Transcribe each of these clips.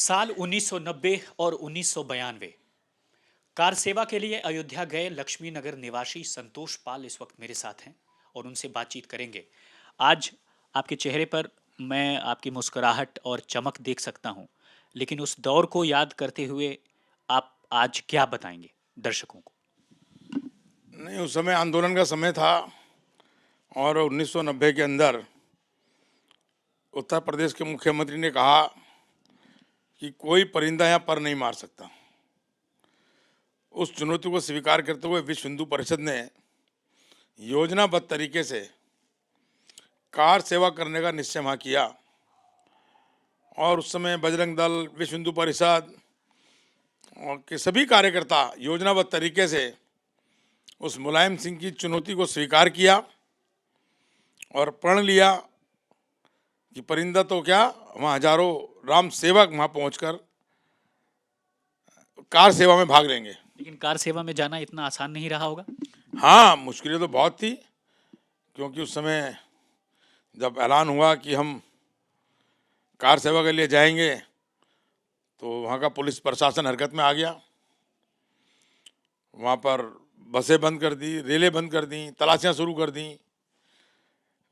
साल 1990 और 1992 कार सेवा के लिए अयोध्या गए लक्ष्मी नगर निवासी संतोष पाल इस वक्त मेरे साथ हैं और उनसे बातचीत करेंगे। आज आपके चेहरे पर मैं आपकी मुस्कुराहट और चमक देख सकता हूं, लेकिन उस दौर को याद करते हुए आप आज क्या बताएंगे दर्शकों को? नहीं, उस समय आंदोलन का समय था और 1990 के अंदर उत्तर प्रदेश के मुख्यमंत्री ने कहा कि कोई परिंदा यहाँ पर नहीं मार सकता। उस चुनौती को स्वीकार करते हुए विश्व हिंदू परिषद ने योजनाबद्ध तरीके से कार सेवा करने का निश्चय वहाँ किया और उस समय बजरंग दल, विश्व हिंदू परिषद और के सभी कार्यकर्ता योजनाबद्ध तरीके से उस मुलायम सिंह की चुनौती को स्वीकार किया और प्रण लिया कि परिंदा तो क्या, वहाँ हजारों राम सेवक वहाँ पहुंचकर कार सेवा में भाग लेंगे। लेकिन कार सेवा में जाना इतना आसान नहीं रहा होगा। हाँ, मुश्किलें तो बहुत थी, क्योंकि उस समय जब ऐलान हुआ कि हम कार सेवा के लिए जाएंगे तो वहाँ का पुलिस प्रशासन हरकत में आ गया। वहाँ पर बसें बंद कर दी, रेलें बंद कर दी, तलाशियाँ शुरू कर दी।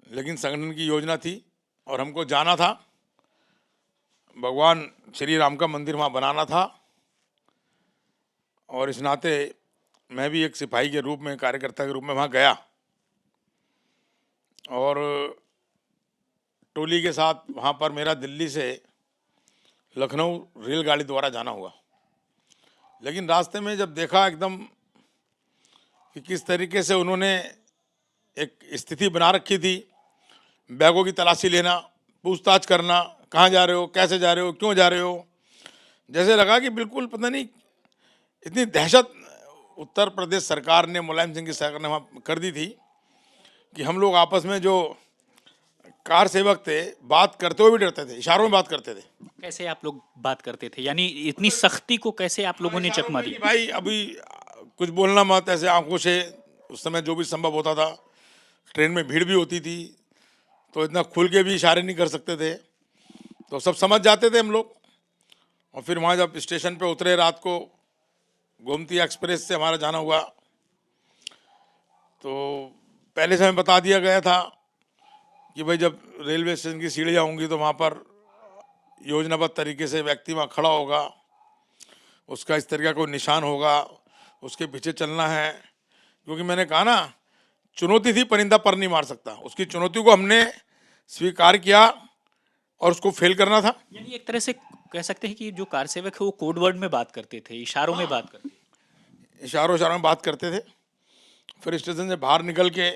लेकिन संगठन की योजना थी और हमको जाना था, भगवान श्री राम का मंदिर वहाँ बनाना था और इस नाते मैं भी एक सिपाही के रूप में, कार्यकर्ता के रूप में वहाँ गया और टोली के साथ वहाँ पर मेरा दिल्ली से लखनऊ रेलगाड़ी द्वारा जाना हुआ। लेकिन रास्ते में जब देखा एकदम कि किस तरीके से उन्होंने एक स्थिति बना रखी थी, बैगों की तलाशी लेना, पूछताछ करना, कहाँ जा रहे हो, कैसे जा रहे हो, क्यों जा रहे हो, जैसे लगा कि बिल्कुल पता नहीं इतनी दहशत उत्तर प्रदेश सरकार ने, मुलायम सिंह की सरकार ने वहाँ कर दी थी कि हम लोग आपस में जो कार सेवक थे बात करते हुए भी डरते थे, इशारों में बात करते थे। कैसे आप लोग बात करते थे, यानी इतनी सख्ती को कैसे आप लोगों ने चकमा दिया? भाई अभी कुछ बोलना मत, ऐसे आंखों से उस समय जो भी संभव होता था। ट्रेन में भीड़ भी होती थी तो इतना खुल के भी इशारे नहीं कर सकते थे, तो सब समझ जाते थे हम लोग। और फिर वहाँ जब स्टेशन पे उतरे रात को, गोमती एक्सप्रेस से हमारा जाना हुआ, तो पहले से हमें बता दिया गया था कि भाई जब रेलवे स्टेशन की सीढ़ियाँ होंगी तो वहाँ पर योजनाबद्ध तरीके से व्यक्ति वहाँ खड़ा होगा, उसका इस तरह का कोई निशान होगा, उसके पीछे चलना है। क्योंकि मैंने कहा ना, चुनौती थी, परिंदा पर नहीं मार सकता। उसकी चुनौती को हमने स्वीकार किया और उसको फेल करना था। यानी एक तरह से कह सकते हैं कि जो कार सेवक है वो कोड वर्ड में बात करते थे, इशारों में बात करते थे। इशारों में बात करते थे। फिर स्टेशन से बाहर निकल के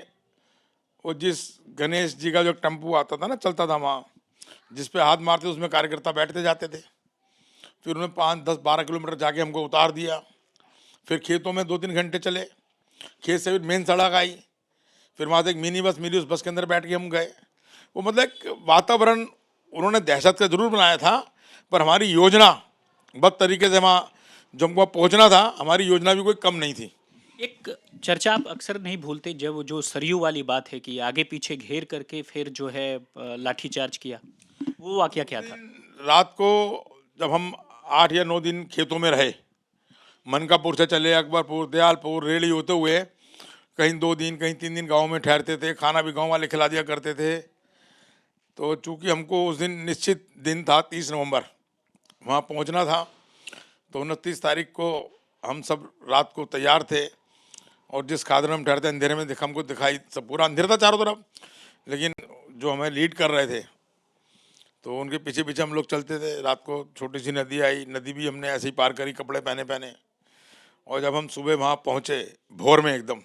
वो जिस गणेश जी का जो टेम्पू आता था ना, चलता था वहाँ, जिस पे हाथ मारते उसमें कार्यकर्ता बैठते जाते थे। फिर उन्होंने 5, 10, 12 किलोमीटर जाके हमको उतार दिया। फिर खेतों में 2-3 घंटे चले, खेत से फिर मेन सड़क आई, फिर वहाँ से एक मिनी बस मिली, उस बस के अंदर बैठ के हम गए। वो मतलब एक वातावरण उन्होंने दहशत का जरूर बनाया था, पर हमारी योजना बद तरीके से वहाँ जब वहाँ पहुँचना था, हमारी योजना भी कोई कम नहीं थी। एक चर्चा आप अक्सर नहीं भूलते, जब वो जो सरयू वाली बात है कि आगे पीछे घेर करके फिर जो है लाठीचार्ज किया, वो वाकया क्या था? रात को जब हम 8 या 9 दिन खेतों में रहे, मनकापुर से चले अकबरपुर, दयालपुर, रेली होते हुए कहीं 2 दिन, कहीं 3 दिन गांव में ठहरते थे। खाना भी गांव वाले खिला दिया करते थे। तो चूंकि हमको उस दिन निश्चित दिन था 30 नवंबर वहाँ पहुँचना था, तो 29 तारीख को हम सब रात को तैयार थे और जिस खादर में हम ठहरते अंधेरे में हमको दिखाई, सब पूरा अंधेरा था चारों तरफ, लेकिन जो हमें लीड कर रहे थे तो उनके पीछे पीछे हम लोग चलते थे। रात को छोटी सी नदी आई, नदी भी हमने ऐसे ही पार करी, कपड़े पहने पहने। और जब हम सुबह वहाँ पहुँचे भोर में एकदम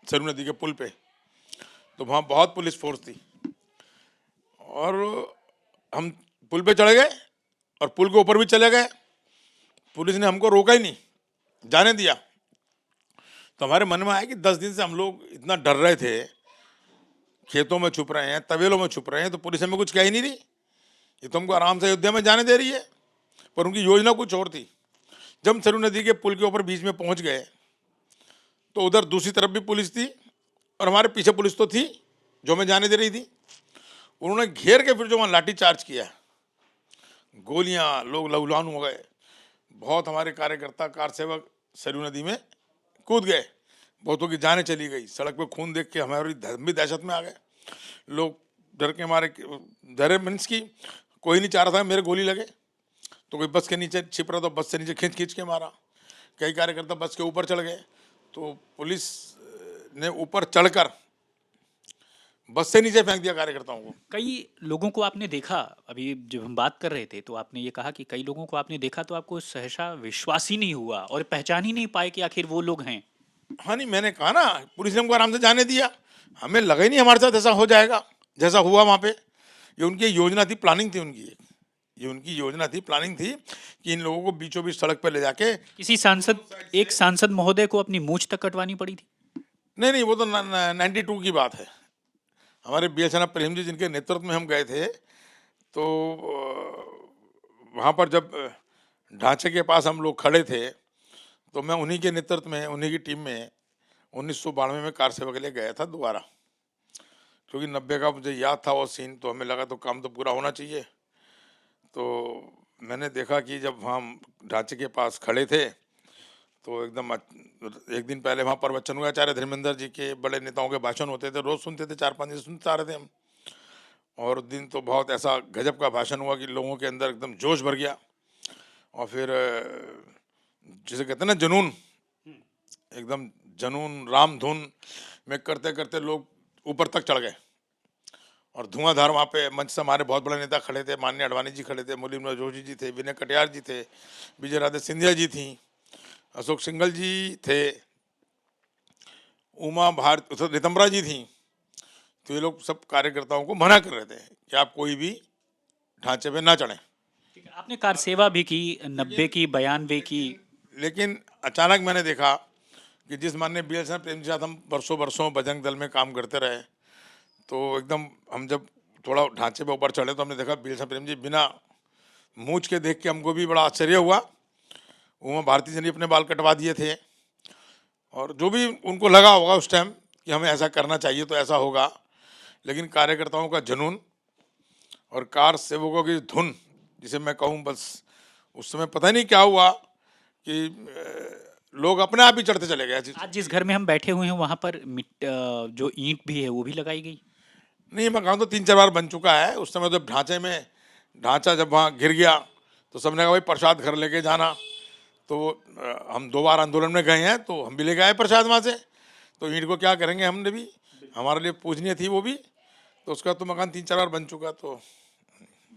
सरयू नदी के पुल पे, तो वहाँ बहुत पुलिस फोर्स थी और हम पुल पे चढ़ गए और पुल के ऊपर भी चले गए। पुलिस ने हमको रोका ही नहीं, जाने दिया। तो हमारे मन में आया कि 10 दिन से हम लोग इतना डर रहे थे, खेतों में छुप रहे हैं, तवेलों में छुप रहे हैं, तो पुलिस हमें कुछ कह ही नहीं रही, ये तो हमको आराम से अयोध्या में जाने दे रही है। पर उनकी योजना कुछ और थी। जब हम सरयू नदी के पुल के ऊपर बीच में पहुंच गए तो उधर दूसरी तरफ भी पुलिस थी और हमारे पीछे पुलिस तो थी जो हमें जाने दे रही थी। उन्होंने घेर के फिर जो वहाँ लाठी चार्ज किया, गोलियां, लोग लहूलुहान हो गए। बहुत हमारे कार्यकर्ता कार सेवक सरयू नदी में कूद गए, बहुतों की जानें चली गई। सड़क पे खून देख के हमारी धर्म भी दहशत में आ गए। लोग डर के मारे, डरे मीन्स की कोई नहीं चाह रहा था मेरे गोली लगे, तो कोई बस के नीचे छिप रहा, तो बस से नीचे खींच खींच के मारा। कई कार्यकर्ता बस के ऊपर चढ़ गए, तो पुलिस ने ऊपर चढ़कर बस से नीचे फेंक दिया कार्यकर्ताओं को। कई लोगों को आपने देखा, अभी जब हम बात कर रहे थे तो आपने ये कहा कि कई लोगों को आपने देखा तो आपको सहसा विश्वास ही नहीं हुआ और पहचान ही नहीं पाए कि आखिर वो लोग हैं। हाँ नहीं, मैंने कहा ना, पुलिस ने हमको आराम से जाने दिया। हमें लगा ही नहीं हमारे साथ ऐसा हो जाएगा जैसा हुआ वहाँ पे। ये उनकी योजना थी, प्लानिंग थी उनकी। ये उनकी योजना थी, प्लानिंग थी कि इन लोगों को बीचों बीच सड़क पर ले जाके। किसी सांसद, एक सांसद महोदय को अपनी मूंछ तक कटवानी पड़ी थी। नहीं नहीं, वो तो 92 की बात है। हमारे बी एस प्रेम जी जिनके नेतृत्व में हम गए थे, तो वहाँ पर जब ढांचे के पास हम लोग खड़े थे, तो मैं उन्हीं के नेतृत्व में, उन्हीं की टीम में 1992 में कार सेवा के लिए गया था दोबारा, क्योंकि 90 का मुझे याद था वो सीन। तो हमें लगा तो काम तो पूरा होना चाहिए। तो मैंने देखा कि जब हम ढांचे के पास खड़े थे, तो एकदम एक दिन पहले वहाँ पर बच्चन आचार्य धर्मेंद्र जी के बड़े नेताओं के भाषण होते थे, रोज़ सुनते थे, 4-5 दिन सुनते आ रहे थे हम। और उस दिन तो बहुत ऐसा गजब का भाषण हुआ कि लोगों के अंदर एकदम जोश भर गया। और फिर जिसे कहते हैं ना जुनून, एकदम जुनून राम धुन में करते करते लोग ऊपर तक चढ़ गए। और धुआंधार वहाँ पे मंच से हमारे बहुत बड़े नेता खड़े थे, माननीय अडवाणी जी खड़े थे, मुरली मनोहर जोशी जी थे, विनय कटियार जी थे, विजय राधे सिंधिया जी थी, अशोक सिंघल जी थे, उमा भारत रितम्बरा जी थी। तो ये लोग सब कार्यकर्ताओं को मना कर रहे थे कि आप कोई भी ढांचे पे ना चढ़ें। ठीक है, आपने कार सेवा भी की, 90 की, 92 की। लेकिन अचानक मैंने देखा कि जिस माननीय बी एस प्रेम जी साथ हम वर्षों वर्षों बजरंग दल में काम करते रहे, तो एकदम हम जब थोड़ा ढांचे पे ऊपर चढ़े, तो हमने देखा बी एस प्रेम जी बिना मूछ के देख के हमको भी बड़ा आश्चर्य हुआ। उमा भारती जी ने अपने बाल कटवा दिए थे, और जो भी उनको लगा होगा उस टाइम कि हमें ऐसा करना चाहिए तो ऐसा होगा। लेकिन कार्यकर्ताओं का जुनून और कार सेवकों की धुन, जिसे मैं कहूँ, बस उस समय पता नहीं क्या हुआ कि लोग अपने आप ही चढ़ते चले गए। आज जिस घर में हम बैठे हुए हैं वहां पर जो ईंट भी है वो भी लगाई गई। नहीं, मैं कहूँ तो 3-4 बार बन चुका है। उस समय जब ढांचा जब वहाँ गिर गया, तो सबने कहा भाई प्रसाद घर लेके जाना। तो हम 2 बार आंदोलन में गए हैं, तो हम भी लेके आए प्रसाद वहाँ से। तो ईंट को क्या करेंगे, हमने भी, हमारे लिए पूजनीय थी वो भी। तो उसका तो मकान 3-4 बार बन चुका। तो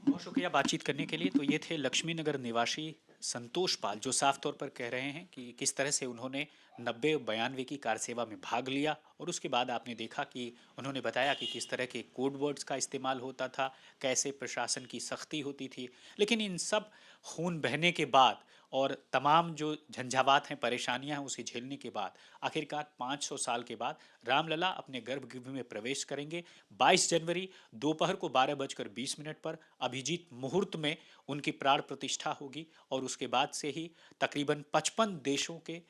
बहुत शुक्रिया बातचीत करने के लिए। तो ये थे लक्ष्मी नगर निवासी संतोष पाल, जो साफ तौर पर कह रहे हैं कि किस तरह से उन्होंने 90-92 की कार सेवा में भाग लिया, और उसके बाद आपने देखा कि उन्होंने बताया कि किस तरह के कोड वर्ड्स का इस्तेमाल होता था, कैसे प्रशासन की सख्ती होती थी। लेकिन इन सब खून बहने के बाद और तमाम जो झंझावात हैं, परेशानियां हैं, उसे झेलने के बाद आखिरकार 500 साल के बाद रामलला अपने गर्भगृह में प्रवेश करेंगे। 22 जनवरी दोपहर को 12:20 पर अभिजीत मुहूर्त में उनकी प्राण प्रतिष्ठा होगी, और उसके बाद से ही तकरीबन 55 देशों के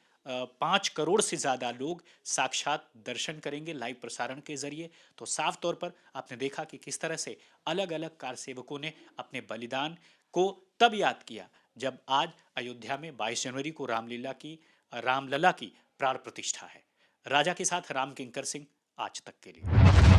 5 करोड़ से ज़्यादा लोग साक्षात दर्शन करेंगे लाइव प्रसारण के जरिए। तो साफ तौर पर आपने देखा कि किस तरह से अलग अलग कार सेवकों ने अपने बलिदान को तब याद किया जब आज अयोध्या में 22 जनवरी को रामलला की प्राण प्रतिष्ठा है। राजा के साथ राम किंकर सिंह, आज तक के लिए।